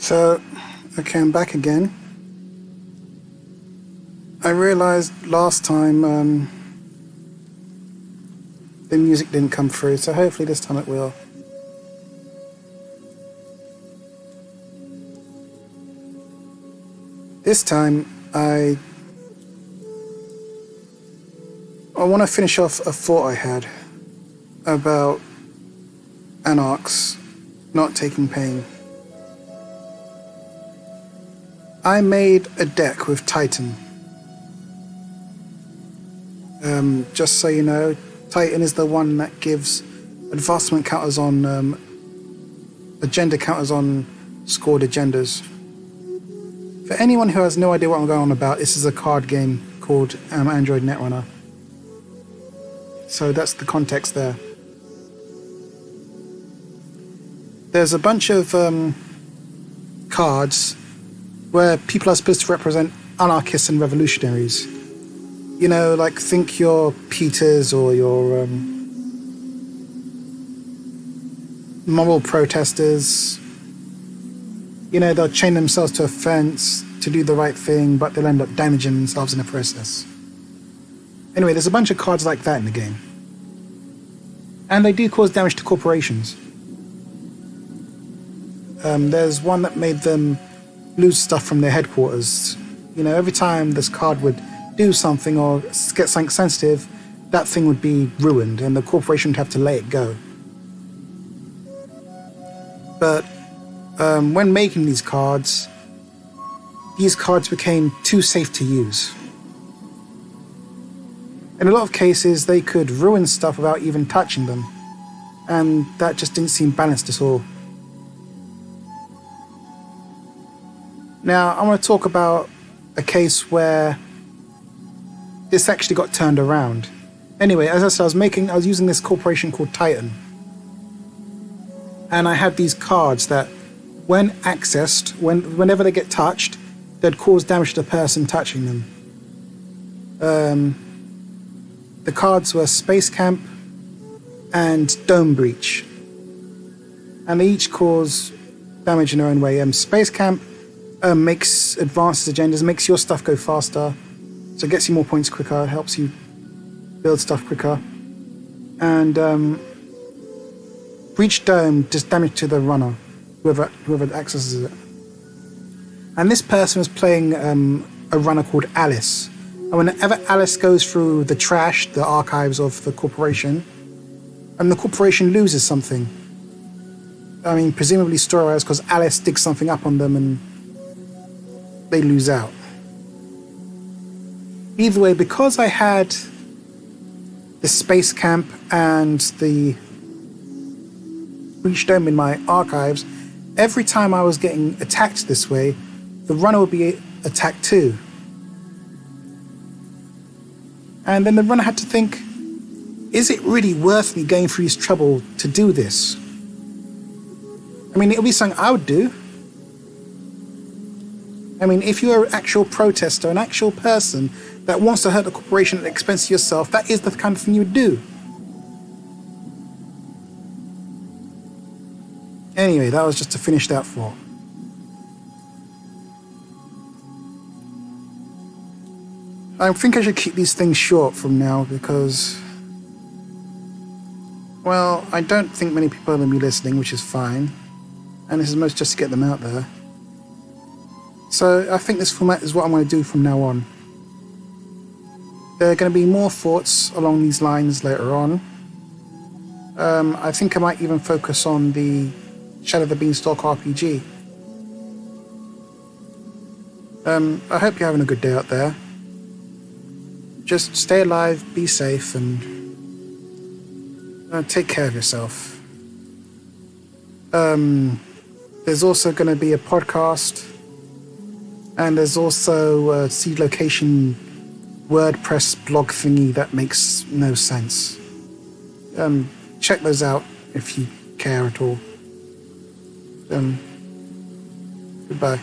So, okay, I'm back again. I realized last time the music didn't come through, so hopefully this time it will. This time I want to finish off a thought I had about anarchs not taking pain. I made a deck with Titan. Just so you know, Titan is the one that gives advancement counters on agenda counters on scored agendas. For anyone who has no idea what I'm going on about, this is a card game called Android Netrunner. So that's the context there. There's a bunch of cards where people are supposed to represent anarchists and revolutionaries. You know, like think your Peters or your moral protesters. You know, they'll chain themselves to a fence to do the right thing, but they'll end up damaging themselves in the process. Anyway, there's a bunch of cards like that in the game. And they do cause damage to corporations. There's one that made them lose stuff from their headquarters. You know, every time this card would do something or get something sensitive, that thing would be ruined and the corporation would have to let it go. But when making these cards became too safe to use. In a lot of cases, they could ruin stuff without even touching them, and that just didn't seem balanced at all. Now, I want to talk about a case where this actually got turned around. Anyway, as I said, I was using this corporation called Titan. And I had these cards that, when accessed, whenever they get touched, they'd cause damage to the person touching them. The cards were Space Camp and Dome Breach. And they each cause damage in their own way. Space Camp makes advances agendas, makes your stuff go faster, so it gets you more points quicker, helps you build stuff quicker. And Breach Dome does damage to the runner, whoever accesses it. And this person was playing a runner called Alice. And whenever Alice goes through the trash, the archives of the corporation, and the corporation loses something. I mean, presumably story-wise, because Alice digs something up on them and they lose out. Either way, because I had the Space Camp and the Breach Dome in my archives, every time I was getting attacked this way, the runner would be attacked too. And then the runner had to think, is it really worth me going through this trouble to do this? I mean, it would be something I would do. I mean, if you're an actual protester, an actual person that wants to hurt the corporation at the expense of yourself, that is the kind of thing you would do. Anyway, that was just to finish that thought. I think I should keep these things short from now because, well, I don't think many people are going to be listening, which is fine. And this is most just to get them out there. So I think this format is what I'm going to do from now on. There are going to be more thoughts along these lines later on. I think I might even focus on the Shadow of the Beanstalk RPG. I hope you're having a good day out there. Just stay alive, be safe, and take care of yourself. There's also going to be a podcast. And there's also a seed location WordPress blog thingy that makes no sense. Check those out if you care at all. Goodbye.